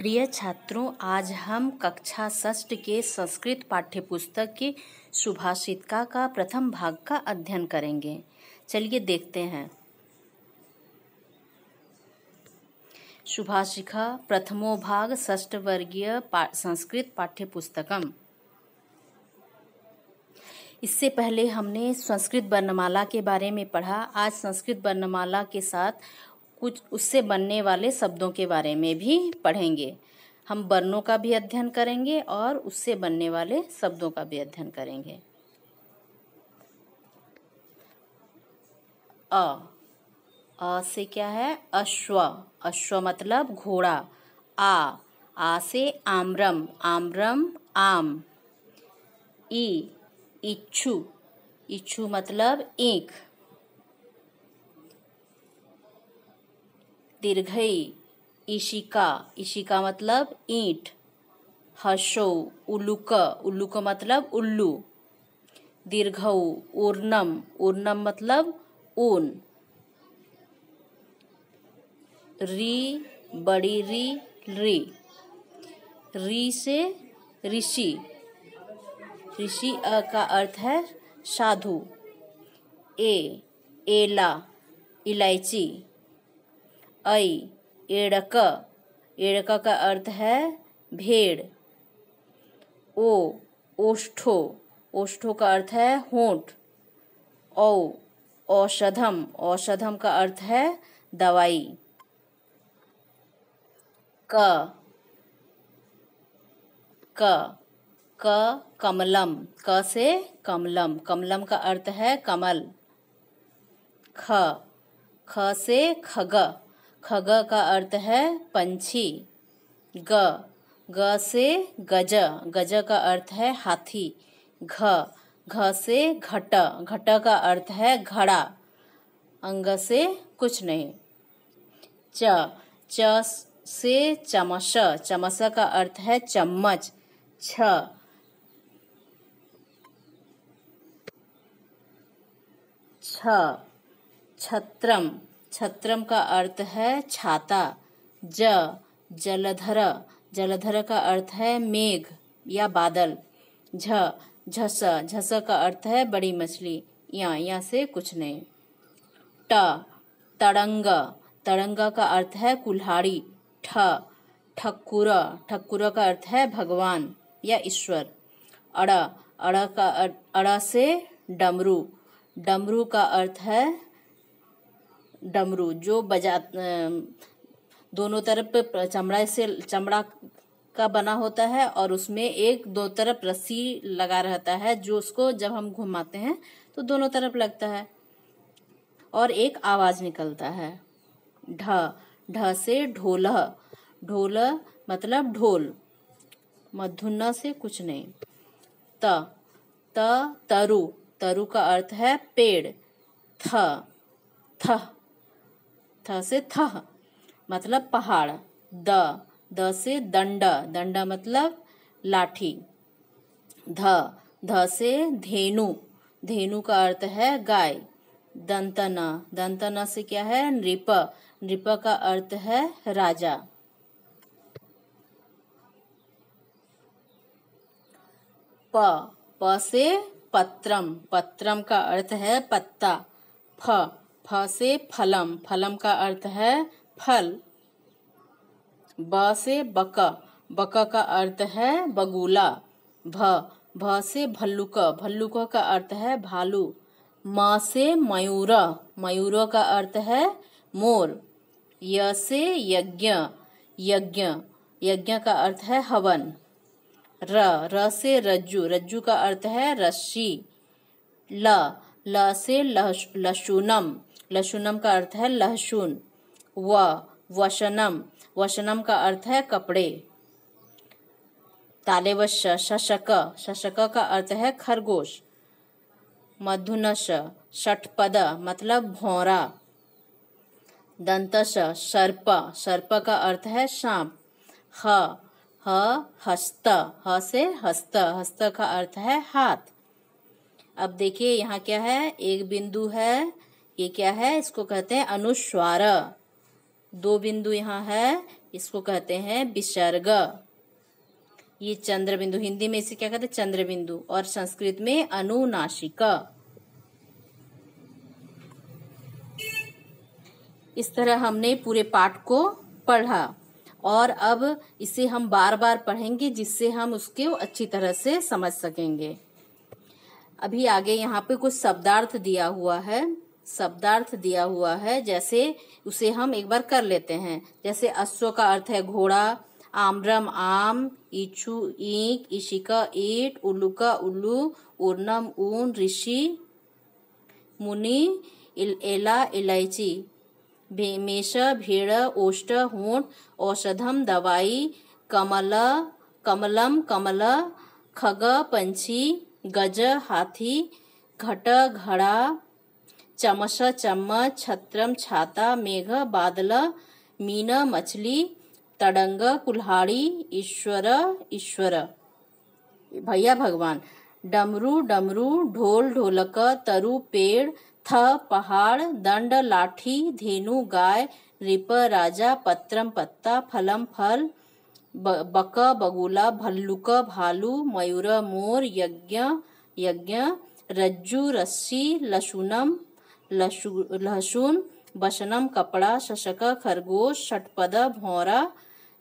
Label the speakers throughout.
Speaker 1: प्रिय छात्रों, आज हम कक्षा षष्ठ के संस्कृत पाठ्यपुस्तक के सुभाषितका का प्रथम भाग का अध्ययन करेंगे। चलिए देखते हैं। सुभाषिका प्रथमो भाग षष्ठ वर्गीय संस्कृत पाठ्यपुस्तकम। इससे पहले हमने संस्कृत वर्णमाला के बारे में पढ़ा। आज संस्कृत वर्णमाला के साथ कुछ उससे बनने वाले शब्दों के बारे में भी पढ़ेंगे। हम वर्णों का भी अध्ययन करेंगे और उससे बनने वाले शब्दों का भी अध्ययन करेंगे। अ से क्या है? अश्व। अश्व मतलब घोड़ा। आ से आम्रम। आम्रम आम। इच्छु। इच्छु मतलब ईख। दीर्घई इशिका। इशिका मतलब ईंट। हर्षो उल्लुक। उल्लुक मतलब उल्लू। दीर्घौ ऊर्णम। ऊर्णम मतलब ऊन। री बड़ी री। री से ऋषि। ऋषि का अर्थ है साधु। एला इलायची। एड़क। एड़क का अर्थ है भेड़। ओष्ठो। ओष्ठो का अर्थ है होंठ। औषधम। औषधम का अर्थ है दवाई। कमलम। क से कमलम। कमलम का अर्थ है कमल। ख से खग। खग का अर्थ है पंछी। ग से गज। गज का अर्थ है हाथी। घ से घट। घट का अर्थ है घड़ा। अंग से कुछ नहीं। च से चमच। चमच का अर्थ है चम्मच। छत्रम। छत्रम का अर्थ है छाता। जलधर। जलधर का अर्थ है मेघ या बादल। झस। झस का अर्थ है बड़ी मछली। या से कुछ नहीं। तड़ंग। तड़ंग का अर्थ है कुल्हाड़ी। ठक्कुर। ठक्कुर का अर्थ है भगवान या ईश्वर। अड़ से डमरू। डमरू का अर्थ है डमरू जो दोनों तरफ चमड़ा का बना होता है और उसमें एक दो तरफ रस्सी लगा रहता है जो उसको जब हम घुमाते हैं तो दोनों तरफ लगता है और एक आवाज निकलता है। ढ से ढोल। ढोल मतलब ढोल। मधुन से कुछ नहीं। तरु। तरु का अर्थ है पेड़। थ से थह मतलब पहाड़। द से दंड। दंड मतलब लाठी। ध से धेनु। धेनु का अर्थ है गाय। दंतना। दंतना से क्या है? नृप। नृप का अर्थ है राजा। प से पत्रम। पत्रम का अर्थ है पत्ता। फ से फलम। फलम का अर्थ है फल। ब से बक। बक का अर्थ है बगुला। भ से भल्लुक। भल्लुक का अर्थ है भालू। म से मयूर। मयूर का अर्थ है मोर। य से यज्ञ। यज्ञ। यज्ञ का अर्थ है हवन। र से रज्जु। रज्जु का अर्थ है रस्सी। ल से लशुनम। लशुनम का अर्थ है लहसुन। वशनम। वशनम का अर्थ है कपड़े। तालेवश शशक। शशक का अर्थ है खरगोश। मधुनश षटपद मतलब भौरा। दंतश सर्प। सर्प का अर्थ है सांप। हस्त। ह से हस्त। हस्त का अर्थ है हाथ। अब देखिए यहाँ क्या है? एक बिंदु है। ये क्या है? इसको कहते हैं अनुस्वार। 2 बिंदु यहाँ है, इसको कहते हैं विसर्ग। ये चंद्र बिंदु, हिंदी में इसे क्या कहते हैं? चंद्र बिंदु, और संस्कृत में अनुनासिका। इस तरह हमने पूरे पाठ को पढ़ा और अब इसे हम बार बार पढ़ेंगे जिससे हम उसको अच्छी तरह से समझ सकेंगे। अभी आगे यहाँ पे कुछ शब्दार्थ दिया हुआ है, जैसे उसे हम एक बार कर लेते हैं। जैसे अश्व का अर्थ है घोड़ा, आम्रम आम, इच्छू ईंख, इशिका ईंट, उल्लू का उल्लू, ऊर्णम ऊन, ऋषि मुनि, एला इलायची, मेष भेड़, ओष्ठ होंठ, औषधम दवाई, कमलम कमल, खग पंछी, गज हाथी, घट घड़ा, चमस चम्मच, छत्रम छाता, मेघ बादल, मीन मछली, तड़ंग कुल्हाड़ी, ईश्वर ईश्वर भैया भगवान, डमरू डमरू, ढोल ढोलक, तरु पेड़, थ पहाड़, दंड लाठी, धेनु गाय, रिप राजा, पत्रम पत्ता, फलम फल, बक बगुला, भल्लुक भालू, मयूर मोर, यज्ञ यज्ञ, रज्जु रस्सी, लशुनम लहसुन, बशनम कपड़ा, शशक खरगोश, षटपद भौरा,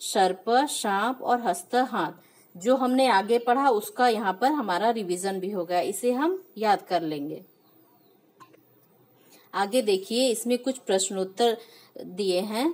Speaker 1: सर्प सांप और हस्त हाथ। जो हमने आगे पढ़ा उसका यहाँ पर हमारा रिवीजन भी हो गया, इसे हम याद कर लेंगे। आगे देखिए, इसमें कुछ प्रश्नोत्तर दिए हैं।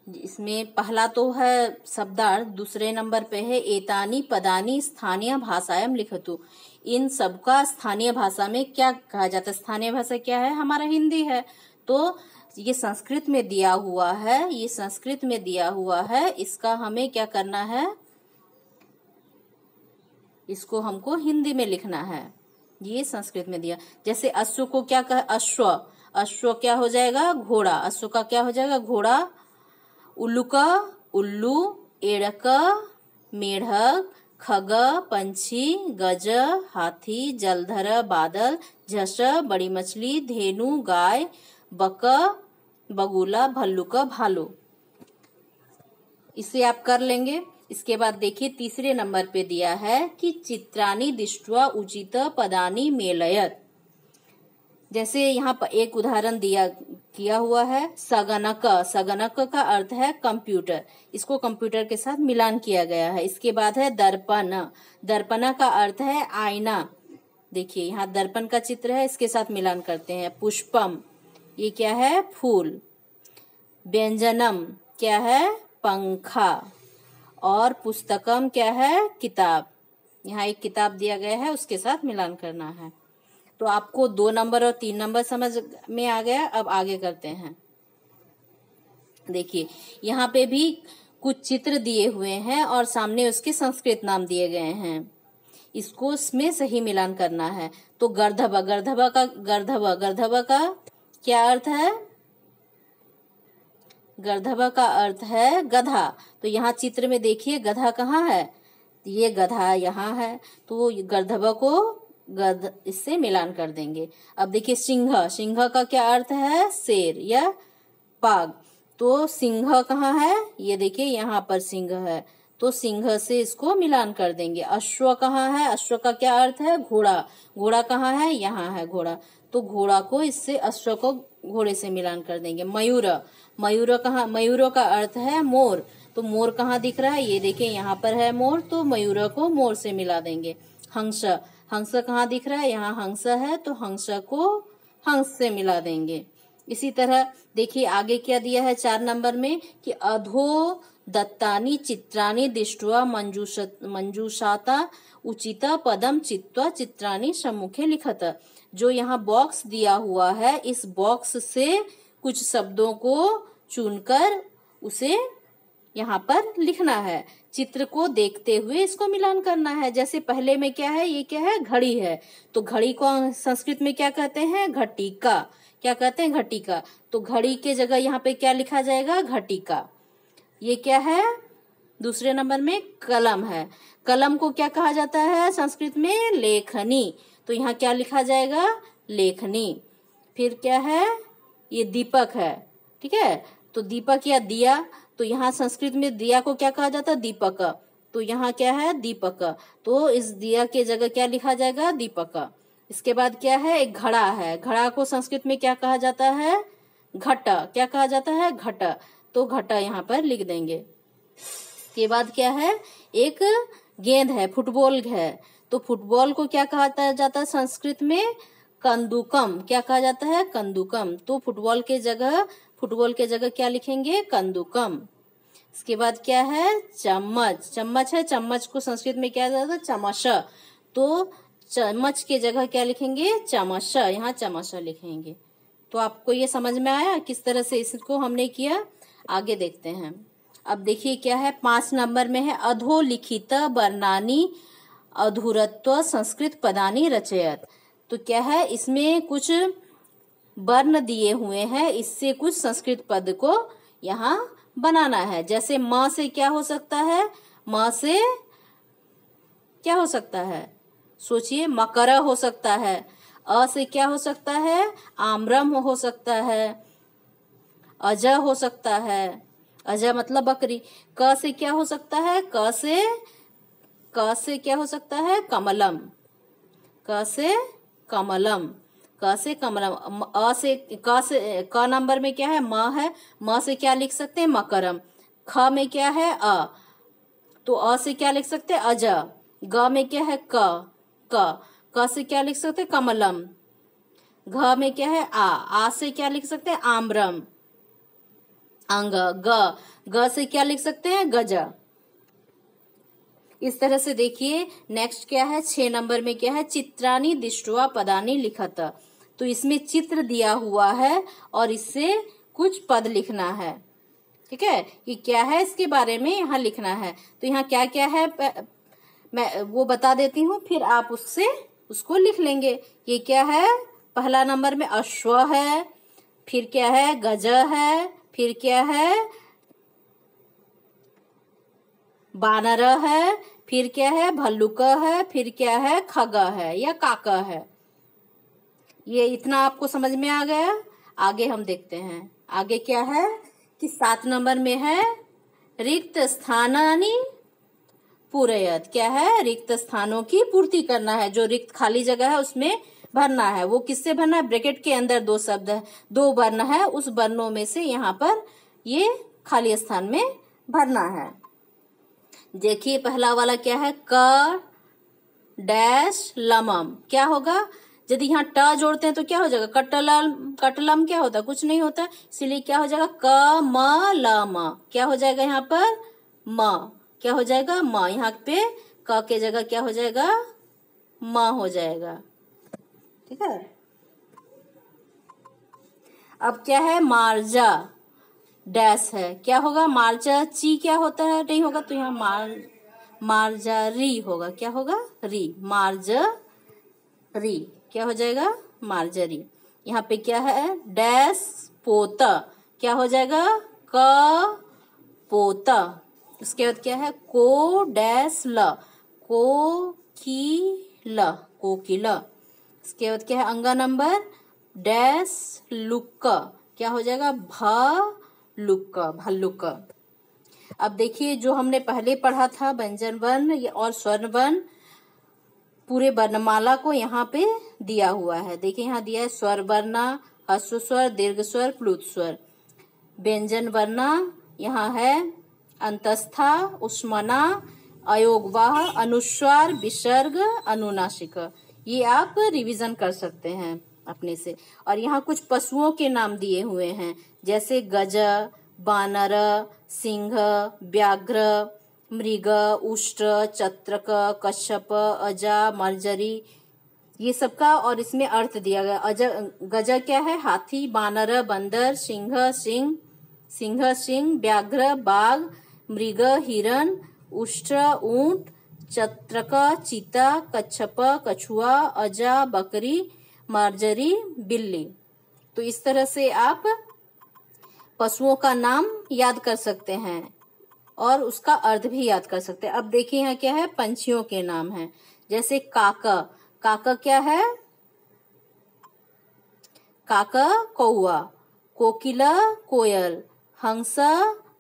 Speaker 1: इसमें पहला तो है शब्दार्थ, दूसरे नंबर पे है एतानी पदानी स्थानीय भाषायाम लिखतु। इन सबका स्थानीय भाषा में क्या कहा जाता है? स्थानीय भाषा क्या है? हमारा हिंदी है। तो ये संस्कृत में दिया हुआ है, इसका हमें क्या करना है? इसको हमको हिंदी में लिखना है। ये संस्कृत में दिया। जैसे अश्व को क्या कहे? अश्व क्या हो जाएगा? घोड़ा। अश्व का क्या हो जाएगा? घोड़ा। उल्लू का उल्लू, एड़क मेढक, खग पंछी, गज हाथी, जलधर बादल, झस बड़ी मछली, धेनु गाय, बक बगुला, भल्लुक भालू। इसे आप कर लेंगे। इसके बाद देखिए तीसरे नंबर पे दिया है कि चित्राणि दृष्ट्वा उचित पदानि मेलयत। जैसे यहाँ पर एक उदाहरण किया हुआ है, सगणक। सगणक का अर्थ है कंप्यूटर, इसको कंप्यूटर के साथ मिलान किया गया है। इसके बाद है दर्पण। दर्पण का अर्थ है आईना। देखिए यहाँ दर्पण का चित्र है, इसके साथ मिलान करते हैं। पुष्पम, ये क्या है? फूल। व्यंजनम क्या है? पंखा। और पुस्तकम क्या है? किताब। यहाँ एक किताब दिया गया है, उसके साथ मिलान करना है। तो आपको 2 नंबर और 3 नंबर समझ में आ गया। अब आगे करते हैं। देखिए यहाँ पे भी कुछ चित्र दिए हुए हैं और सामने उसके संस्कृत नाम दिए गए हैं। इसको इसमें सही मिलान करना है। तो गर्दभ, गर्दभ का क्या अर्थ है? गर्दभ का अर्थ है गधा। तो यहाँ चित्र में देखिए गधा कहाँ है? ये गधा यहाँ है, तो गर्दभ को इससे मिलान कर देंगे। अब देखिए सिंह। सिंह का क्या अर्थ है? शेर या बाघ। तो सिंह कहाँ है? ये देखिए यहाँ पर सिंह है, तो सिंह से इसको मिलान कर देंगे। अश्व कहाँ है? अश्व का क्या अर्थ है? घोड़ा। घोड़ा कहाँ है? यहाँ है घोड़ा, तो घोड़ा को इससे अश्व को घोड़े से मिलान कर देंगे। मयूर। मयूर कहाँ? मयूर का अर्थ है मोर। तो मोर कहाँ दिख रहा है? ये देखिए यहाँ पर है मोर, तो मयूर को मोर से मिला देंगे। हंस। हंस कहाँ दिख रहा है? यहाँ हंस है, तो हंस को हंस से मिला देंगे। इसी तरह देखिए आगे क्या दिया है 4 नंबर में कि अधो दत्तानि चित्राणि दृष्ट्वा मंजूषाता उचित पदम चित्वा चित्राणि सम्मुखे लिखत। जो यहाँ बॉक्स दिया हुआ है, इस बॉक्स से कुछ शब्दों को चुनकर उसे यहाँ पर लिखना है। चित्र को देखते हुए इसको मिलान करना है। जैसे पहले में क्या है? ये क्या है? घड़ी है। तो घड़ी को संस्कृत में क्या कहते हैं? घटिका। क्या कहते हैं? घटिका। तो घड़ी के जगह यहाँ पे क्या लिखा जाएगा? घटिका। ये क्या है? दूसरे नंबर में कलम है। कलम को क्या कहा जाता है संस्कृत में? लेखनी। तो यहाँ क्या लिखा जाएगा? लेखनी। फिर क्या है? ये दीपक है, ठीक है। तो दीपक या दिया, तो यहाँ संस्कृत में दिया को क्या कहा जाता है? दीपक। तो यहाँ क्या है? दीपक। तो इस दिया के जगह क्या लिखा जाएगा? दीपक। इसके बाद क्या है? एक घड़ा है। घड़ा को संस्कृत में क्या कहा जाता है? घट। क्या कहा जाता है? घट। तो घट यहाँ पर लिख देंगे। के बाद क्या है? एक गेंद है, फुटबॉल है। तो फुटबॉल को क्या कहा जाता है संस्कृत में? कंदुकम। क्या कहा जाता है? कंदुकम। तो फुटबॉल के जगह क्या लिखेंगे? कंदुकम। इसके बाद क्या है? चम्मच। चम्मच है, चम्मच को संस्कृत में क्या जाता है? चमच। तो चम्मच के जगह क्या लिखेंगे? चमच। यहाँ चमच लिखेंगे। तो आपको ये समझ में आया किस तरह से इसको हमने किया? आगे देखते हैं। अब देखिए क्या है, 5 नंबर में है अधोलिखित वर्णानि अधूरत्व संस्कृत पदानि रचयत। तो क्या है, इसमें कुछ वर्ण दिए हुए हैं, इससे कुछ संस्कृत पद को यहाँ बनाना है। जैसे म से क्या हो सकता है? म से क्या हो सकता है? सोचिए, मकर हो सकता है। अ से क्या हो सकता है? आम्रम हो सकता है। अज हो सकता है, अज मतलब बकरी। क से क्या हो सकता है? क से क्या हो सकता है? कमलम। क से कमलम। क से कमलम। अ से क नंबर में क्या है? म है। म से क्या लिख सकते हैं? मकरम। ख में क्या है? अ। तो अ से क्या लिख सकते हैं? अज। ग में क्या है? क से क्या लिख सकते हैं? कमलम। घ में क्या है? आ से क्या लिख सकते हैं? आम्रम। अंग। ग से क्या लिख सकते हैं? गज। इस तरह से देखिए। नेक्स्ट क्या है? 6 नंबर में क्या है? चित्रानि दृष्ट्वा पदानि लिखत। तो इसमें चित्र दिया हुआ है और इससे कुछ पद लिखना है। ठीक है, कि क्या है इसके बारे में यहाँ लिखना है। तो यहाँ क्या क्या है मैं वो बता देती हूँ, फिर आप उसको लिख लेंगे। ये क्या है? पहला नंबर में अश्व है, फिर क्या है? गज है, फिर क्या है? बानर है, फिर क्या है? भल्लुक है, फिर क्या है? खग है या काका है। ये इतना आपको समझ में आ गया। आगे हम देखते हैं। आगे क्या है कि 7 नंबर में है रिक्त स्थानानि पूरयत। क्या है? रिक्त स्थानों की पूर्ति करना है। जो रिक्त खाली जगह है उसमें भरना है। वो किससे भरना है? ब्रैकेट के अंदर 2 शब्द है, 2 वर्ण है, उस वर्णों में से यहाँ पर ये खाली स्थान में भरना है। देखिए पहला वाला क्या है? क डैश लमम। क्या होगा? यदि यहाँ ट जोड़ते हैं तो क्या हो जाएगा? कटलम क्या होता है? कुछ नहीं होता, इसीलिए क्या हो जाएगा? क म ल म। क्या हो जाएगा यहाँ पर? म। क्या हो जाएगा? म। यहाँ पे क के जगह क्या हो जाएगा? म हो जाएगा। ठीक है। अब क्या है? मार्जा डैश है। क्या होगा? मार्जा ची क्या होता है? नहीं होगा, तो यहाँ मार्जा री होगा। क्या होगा? री। मार्जा री क्या हो जाएगा? मार्जरी। यहाँ पे क्या है? डैश पोता। क्या हो जाएगा? क पोता। उसके बाद क्या है? को डैश ल। को की ल। कोकिला। इसके बाद क्या है? अंगा नंबर डैश लुक्क। क्या हो जाएगा? भ लुक्क, भल्लुक। अब देखिए जो हमने पहले पढ़ा था व्यंजन वर्ण और स्वर्ण वर्ण, पूरे वर्णमाला को यहाँ पे दिया हुआ है। देखिए यहाँ दिया है स्वर वर्णा, ह्रस्व स्वर, दीर्घ स्वर, प्लुत स्वर। व्यंजन वर्णा यहाँ है अंतस्था, उष्मना, अयोगवाह, अनुस्वार, विसर्ग, अनुनासिक। ये आप रिवीजन कर सकते हैं अपने से। और यहाँ कुछ पशुओं के नाम दिए हुए हैं, जैसे गज, बानर, सिंह, व्याघ्र, मृग, उष्ट्र, चत्रक, कच्छप, अजा, मर्जरी, ये सबका और इसमें अर्थ दिया गया। गज क्या है? हाथी, बानर बंदर, सिंह, व्याघ्र बाघ, मृग हिरण, उष्ट्र ऊंट, चत्रक चीता, कच्छप कछुआ, अजा बकरी, मर्जरी बिल्ली। तो इस तरह से आप पशुओं का नाम याद कर सकते हैं और उसका अर्थ भी याद कर सकते हैं। अब देखिए यहाँ क्या है? पंछियों के नाम हैं। जैसे काका। काका क्या है? काका कौआ, कोकिला कोयल, हंस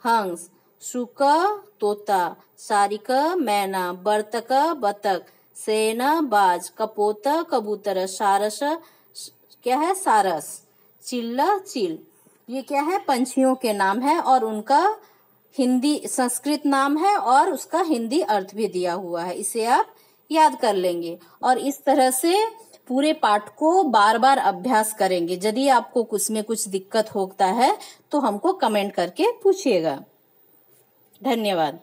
Speaker 1: हंस, शुक तोता, सारिक मैना, बर्तक बतख, सेन बाज, कपोत कबूतर, सारस क्या है सारस, चिल्ल चील। ये क्या है पंछियों के नाम है और उनका हिंदी संस्कृत नाम है और उसका हिंदी अर्थ भी दिया हुआ है। इसे आप याद कर लेंगे और इस तरह से पूरे पाठ को बार बार अभ्यास करेंगे। यदि आपको कुछ में कुछ दिक्कत होता है तो हमको कमेंट करके पूछिएगा। धन्यवाद।